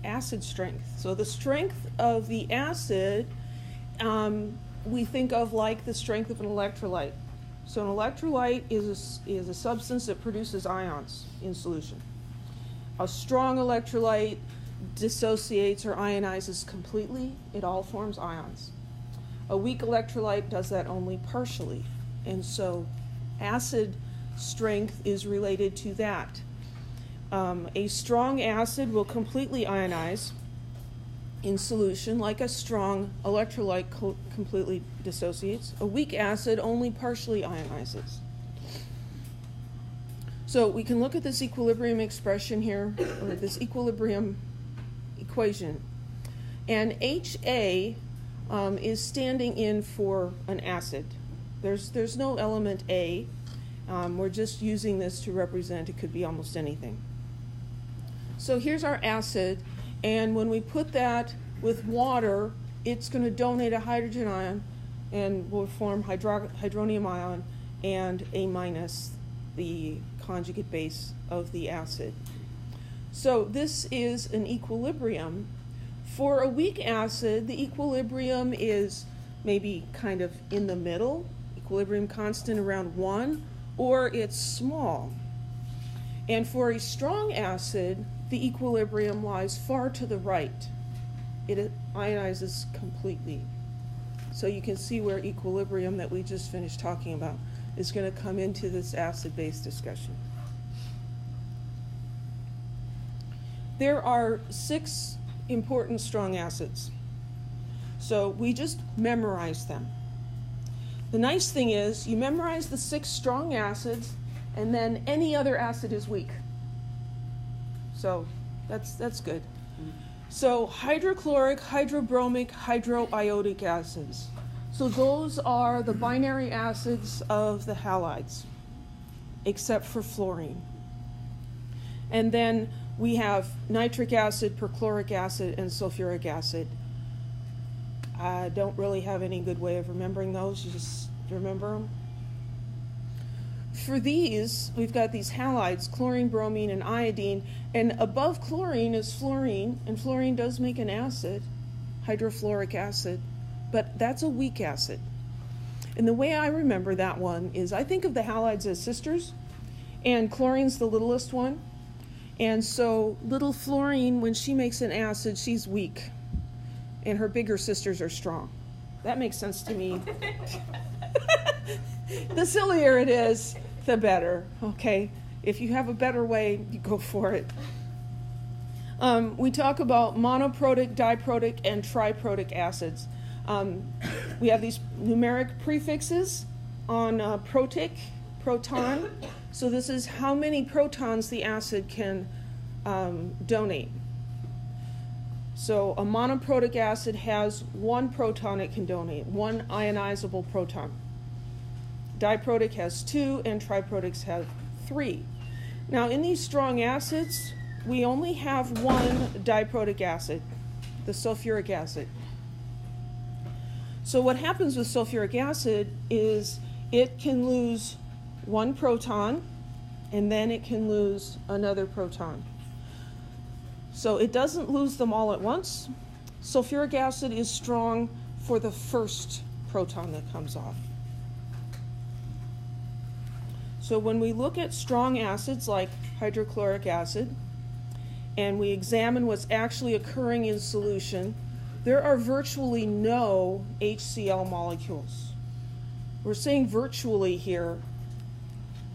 acid strength. So the strength of the acid, we think of like the strength of an electrolyte. So an electrolyte is a substance that produces ions in solution. A strong electrolyte dissociates or ionizes completely. It all forms ions. A weak electrolyte does that only partially. And so acid strength is related to that. A strong acid will completely ionize in solution, like a strong electrolyte completely dissociates. A weak acid only partially ionizes. So we can look at this equilibrium expression here, or this equilibrium equation. And HA is standing in for an acid. There's no element A. We're just using this to represent, it could be almost anything. So here's our acid, and when we put that with water, it's going to donate a hydrogen ion and will form hydronium ion and A minus, the conjugate base of the acid. So this is an equilibrium. For a weak acid, the equilibrium is maybe kind of in the middle, equilibrium constant around 1, or it's small. And for a strong acid, the equilibrium lies far to the right. It ionizes completely. So you can see where equilibrium that we just finished talking about is going to come into this acid-base discussion. There are 6 important strong acids. So we just memorize them. The nice thing is you memorize the 6 strong acids, and then any other acid is weak. So that's good. So hydrochloric, hydrobromic, hydroiodic acids. So those are the binary acids of the halides, except for fluorine. And then we have nitric acid, perchloric acid, and sulfuric acid. I don't really have any good way of remembering those. You just remember them. For these, we've got these halides, chlorine, bromine, and iodine, and above chlorine is fluorine, and fluorine does make an acid, hydrofluoric acid, but that's a weak acid. And the way I remember that one is I think of the halides as sisters, and chlorine's the littlest one, and so little fluorine, when she makes an acid, she's weak, and her bigger sisters are strong. That makes sense to me. The sillier it is, the better, okay? If you have a better way, you go for it. We talk about monoprotic, diprotic, and triprotic acids. We have these numeric prefixes on protic, proton. So this is how many protons the acid can donate. So a monoprotic acid has 1 proton it can donate, 1 ionizable proton. Diprotic has 2, and triprotics have 3. Now, in these strong acids, we only have 1 diprotic acid, the sulfuric acid. So what happens with sulfuric acid is it can lose 1 proton, and then it can lose another proton. So it doesn't lose them all at once. Sulfuric acid is strong for the first proton that comes off. So when we look at strong acids like hydrochloric acid, and we examine what's actually occurring in solution, there are virtually no HCl molecules. We're saying virtually here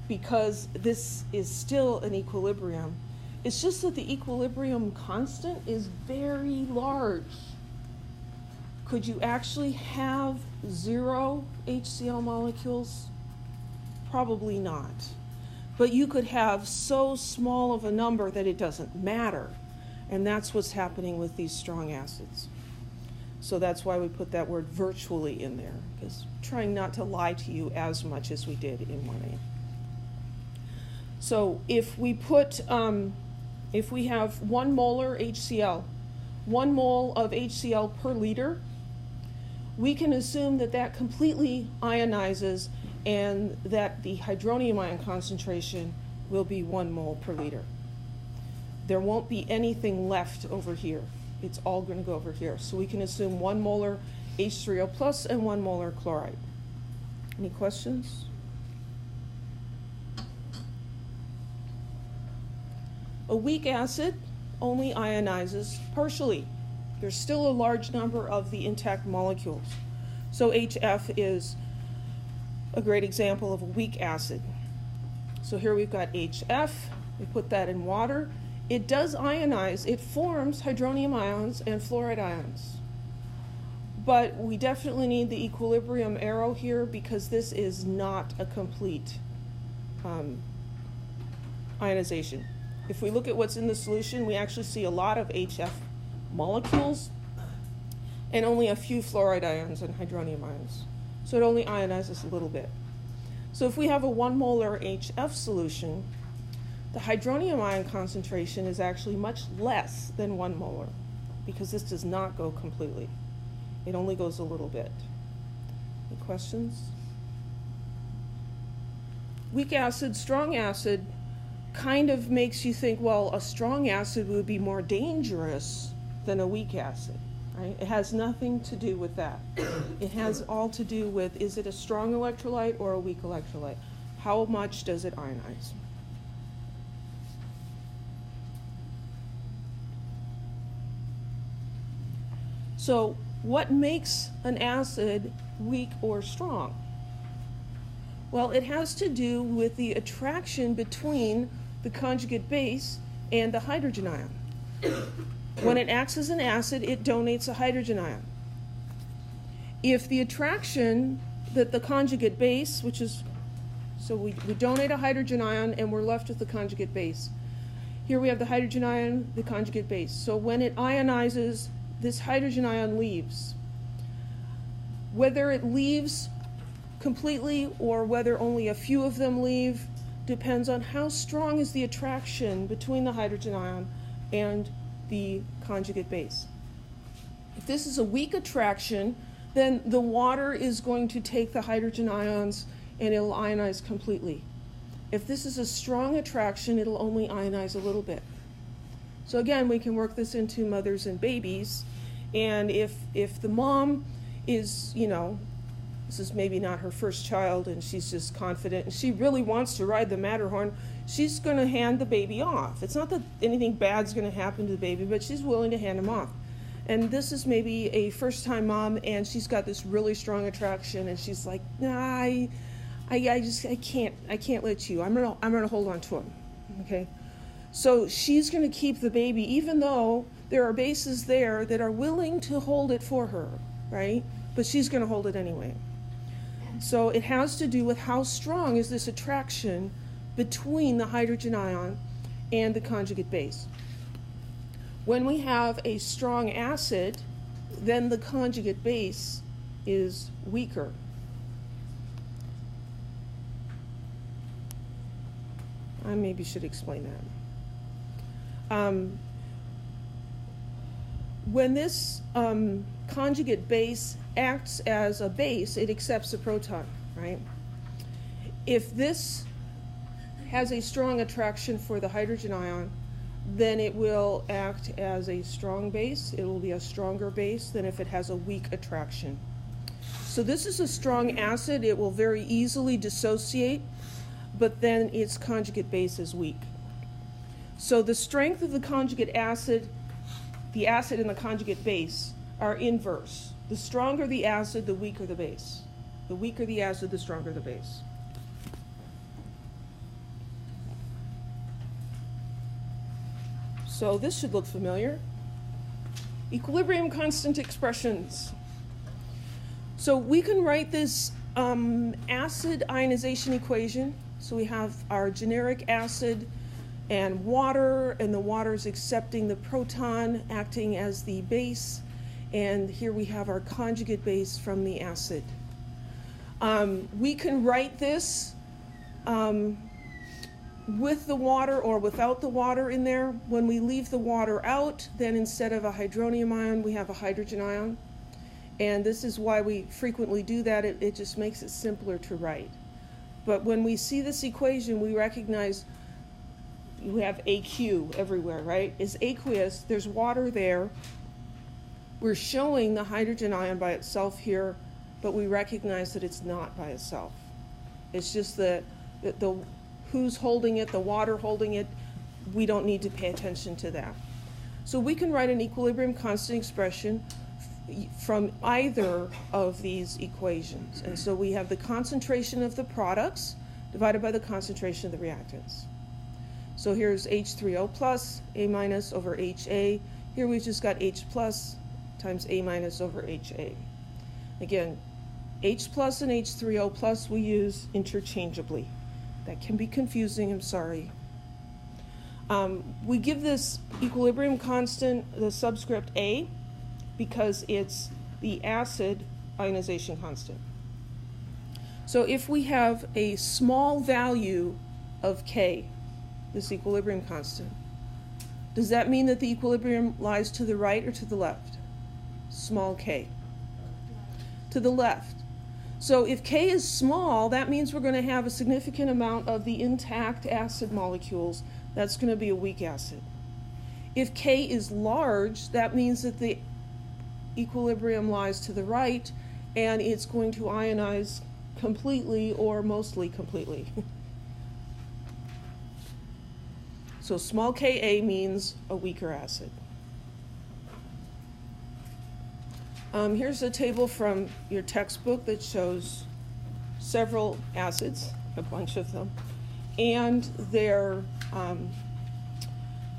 because this is still an equilibrium. It's just that the equilibrium constant is very large. Could you actually have 0 HCl molecules? Probably not. But you could have so small of a number that it doesn't matter. And that's what's happening with these strong acids. So that's why we put that word virtually in there, because trying not to lie to you as much as we did in 1A. So if we put, if we have 1 molar HCl, 1 mole of HCl per liter, we can assume that that completely ionizes and that the hydronium ion concentration will be 1 mole per liter. there won't be anything left over here. It's all going to go over here. So we can assume 1 molar H3O plus and 1 molar chloride. Any questions? A weak acid only ionizes partially. There's still a large number of the intact molecules. So HF is a great example of a weak acid. So here we've got HF. We put that in water. It does ionize. It forms hydronium ions and fluoride ions. But we definitely need the equilibrium arrow here because this is not a complete ionization. If we look at what's in the solution, we actually see a lot of HF molecules and only a few fluoride ions and hydronium ions. So it only ionizes a little bit. So if we have a 1 molar HF solution, the hydronium ion concentration is actually much less than 1 molar because this does not go completely. It only goes a little bit. Any questions? Weak acid, strong acid kind of makes you think, well, a strong acid would be more dangerous than a weak acid, right? It has nothing to do with that. It has all to do with, is it a strong electrolyte or a weak electrolyte? How much does it ionize? So what makes an acid weak or strong? Well, it has to do with the attraction between the conjugate base and the hydrogen ion. When it acts as an acid, it donates a hydrogen ion. If the attraction that the conjugate base, which is, so we donate a hydrogen ion and we're left with the conjugate base. Here we have the hydrogen ion, the conjugate base. So when it ionizes, this hydrogen ion leaves. Whether it leaves completely or whether only a few of them leave depends on how strong is the attraction between the hydrogen ion and the conjugate base. If this is a weak attraction, then the water is going to take the hydrogen ions and it'll ionize completely. If this is a strong attraction, it'll only ionize a little bit. So again, we can work this into mothers and babies. And if the mom is, this is maybe not her first child and she's just confident and she really wants to ride the Matterhorn, she's going to hand the baby off. It's not that anything bad's going to happen to the baby, but she's willing to hand him off. And this is maybe a first-time mom and she's got this really strong attraction and she's like, nah, I can't let you. I'm gonna hold on to him. Okay? So she's going to keep the baby even though there are bases there that are willing to hold it for her, right? But she's going to hold it anyway. So it has to do with how strong is this attraction between the hydrogen ion and the conjugate base. When we have a strong acid, then the conjugate base is weaker. I maybe should explain that. When this conjugate base acts as a base, it accepts a proton, right? If this has a strong attraction for the hydrogen ion, then it will act as a strong base. It will be a stronger base than if it has a weak attraction. So this is a strong acid. It will very easily dissociate, but then its conjugate base is weak. So the strength of the conjugate acid, the acid and the conjugate base are inverse. The stronger the acid, the weaker the base. The weaker the acid, the stronger the base. So this should look familiar. Equilibrium constant expressions. So we can write this acid ionization equation. So we have our generic acid and water, and the water is accepting the proton, acting as the base. And here we have our conjugate base from the acid. We can write this with the water or without the water in there. When we leave the water out, then instead of a hydronium ion, we have a hydrogen ion. And this is why we frequently do that. It just makes it simpler to write. But when we see this equation, we recognize you have AQ everywhere, right? Is aqueous, there's water there. We're showing the hydrogen ion by itself here, but we recognize that it's not by itself. It's just the who's holding it, the water holding it, we don't need to pay attention to that. So we can write an equilibrium constant expression from either of these equations. And so we have the concentration of the products divided by the concentration of the reactants. So here's H3O plus, A minus over HA. Here we've just got H plus times A minus over HA. Again, H plus and H3O plus we use interchangeably. That can be confusing, I'm sorry. We give this equilibrium constant the subscript A because it's the acid ionization constant. So if we have a small value of K, this equilibrium constant, does that mean that the equilibrium lies to the right or to the left? Small k. To the left. So if K is small, that means we're going to have a significant amount of the intact acid molecules. That's going to be a weak acid. If K is large, that means that the equilibrium lies to the right, and it's going to ionize completely or mostly completely. So small Ka means a weaker acid. Here's a table from your textbook that shows several acids, a bunch of them, and their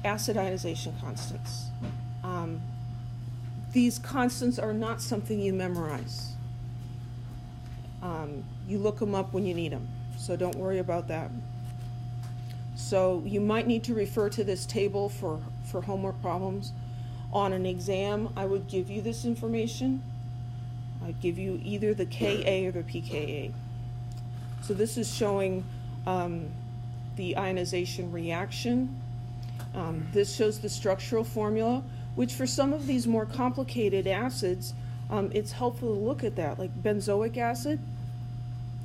acid ionization constants. These constants are not something you memorize. You look them up when you need them, so don't worry about that. So you might need to refer to this table for homework problems. On an exam, I would give you this information. I'd give you either the Ka or the pKa. So this is showing the ionization reaction. This shows the structural formula, which for some of these more complicated acids, it's helpful to look at that, like benzoic acid.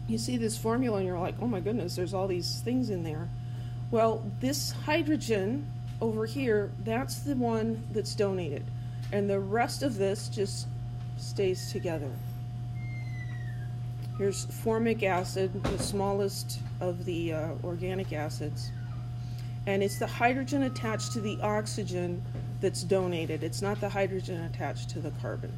You see this formula and you're like, oh my goodness, there's all these things in there. Well, this hydrogen over here, that's the one that's donated. And the rest of this just stays together. Here's formic acid, the smallest of the organic acids. And it's the hydrogen attached to the oxygen that's donated. It's not the hydrogen attached to the carbon.